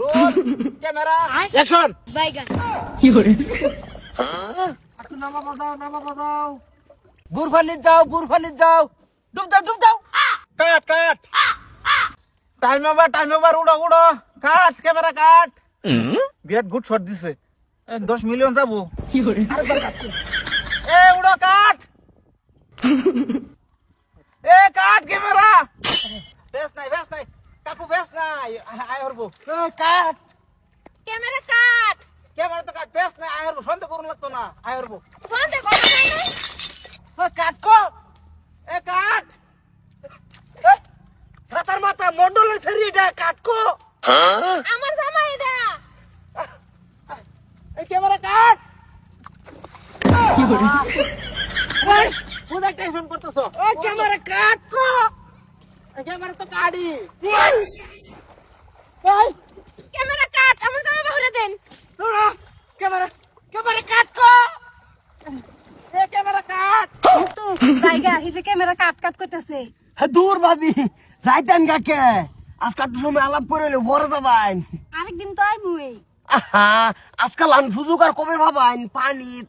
roll camera action বাইগা একটু নামা বাজাও বুরফানিত যাও ডুব দাও কাট টাইম ওভার উড়ো কাট ক্যামেরা কাট বিরাট গুড শট দিছে 10 মিলিয়ন যাবো আরেকবার কাট এ উড়ো কাট এ কাট ক্যামেরা বেশ নাই কাকু বেশ নাই আয় হরবো কাট ক্যামেরা কাট ক্যামেরা তো কাট বেশ নাই আয় হরবো সন্দেহ করুন লাগতো না আয় হরবো ফোনতে কথা নাই না কাট কো এ কাট সাতার মাথা মন্ডলের ফেরি এটা কাট কো আমার জামাই এটা এই ক্যামেরা কাট কোথায় টেনশন করতেছো এই ক্যামেরা কাট কো এই ক্যামেরা তো কাটি এই ক্যামেরা কাট আমার জামাই বাহুরে দেন তোরা ক্যামেরা কাট কো এই ক্যামেরা কাট তো বাইগা হিসে ক্যামেরা কাট করতেছে হ্যাঁ দূর ভাবি যাইতেন কাকে আজকাল একটু সময় আলাপ করে ভরে যাবাইন আরেকদিন তো আই মুই আহা আজকাল আন সুযোগ আর কবে ভাবাইন পানিত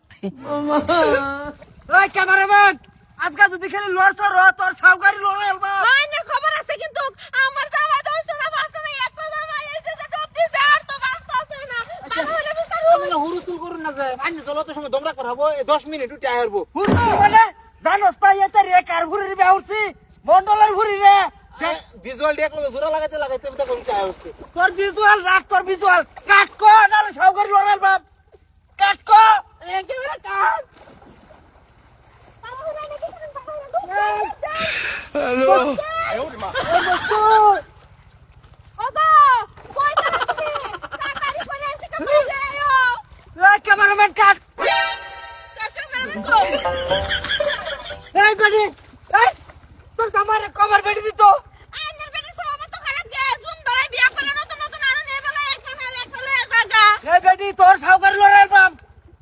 ওই ক্যামেরাম্যান আজকে যদি খালি লড়ছর তোর সাউকারি লড়ে আলবা মাইনের খবর আছে কিন্তু আমার জামাই তো হইছে না বাসা নাই একটা জামাই এসে যে ডব দিছে আর তো বাসা আছে না তাহলে বিচার আমরা হুরুতুল করুন না যায় আইন চলো সময় দমরা করাবো 10 মিনিট উঠে আইরবো হুজুর মানে জানোস তা এতে রে কার ঘুরে বে আউছি মন্ডলের ঘুরি রে ভিজুয়াল দেখ লগে জোরা লাগাইতে তো কোন চাই হচ্ছে তোর ভিজুয়াল রাখ তোর ভিজুয়াল কাট কো নালে সাউকারি লড়াল বাপ কাট কো এই ক্যামেরা কাট হ্যালো ওগো কই যাচ্ছে তাড়াতাড়ি করে এসে কামাই যাও এই ক্যামেরাম্যান কাট ক্যামেরাম্যান কো এই বেডি এই তোর কামারে কভার বেডি দিত আইনের বেটা সব তো খারাপ গে জুন ধরে বিয়া করে নতুন আরো নেই বলে একটা না একটা লয়ে জায়গা এই বেডি তোর সাউকারি লড়াল বাপ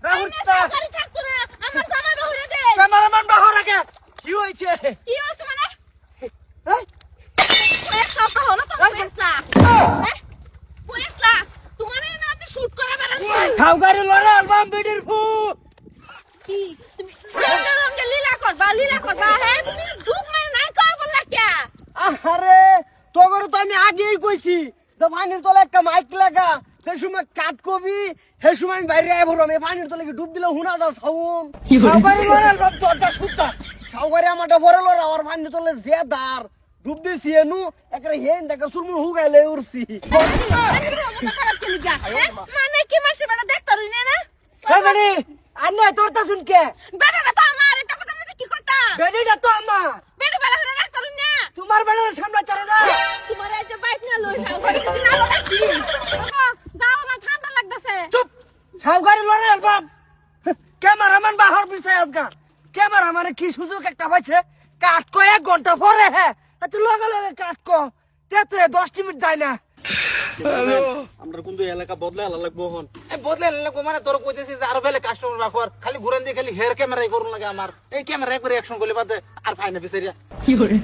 আইনের রাহুলটা সরকারি থাকতো না আমার জামাই বাহুরে দে ক্যামেরাম্যান বাহর রাখে কি হইছে কি হইছে মানে এই পয়সা তো হলো তো পয়সা পয়সা তোমার না আপনি শুট করে বেড়াচ্ছেন সাউকারি লড়াল বাপ বেডির ফু কি তুমি রঙে লীলা করবা হ্যাঁ তুমি ডুব মেরে নাই কই বললা কে আরে তোগর তো আমি আগেই কইছি যে পানির তলে একটা মাইক লাগা সে সময় কাট কবি সে সময় আমি বাইরে আইবো আমি পানির তলে ডুব দিলে হুনা দাও সাউন সাউকারি লড়াল বাপ তোরটা সুতা সাউকারি আমারটা বড় লড়া আর পানির তলে যে দার ডুব দিছি এনু একটা হেন দেখা সুরমুর হুগাইলে উড়ছি মানে কি মাসে বেড়া দেখতে রই না এই বেডি আন্নে তোরটা শুনকে বেড়া তো আমার এটা কথা আমি কি করতা বেডিটা তো আমার বেড়া বেড়া হলে রাখতে রই না তোমার বেড়ার সামনে চলো না তোমার এই যে বাইক না লই যাও ঘরে যদি না লাগাইছি যাও আমার ঠান্ডা লাগতেছে চুপ সাউকারি লড়াল বাপ ক্যামেরাম্যান বাহর বিষয় আজকা ক্যামেরাম্যানে কি সুযোগ একটা পাইছে কাট কো 1 ঘন্টা পরে হ্যাঁ তুই লগে কাট কো তে 10 মিনিট যায় না আমরা কিন্তু এলাকা বদলে লাগবো হন এই বদলে লাগবো মানে তোর কইতেছি যে আরো বেলে কাস্টমার বাফর খালি ঘুরান দিয়ে খালি হেয়ার ক্যামেরাই করুন লাগে আমার এই ক্যামেরা একবার অ্যাকশন করলে বাদে আর ফাইনা বিচারিয়া কি করে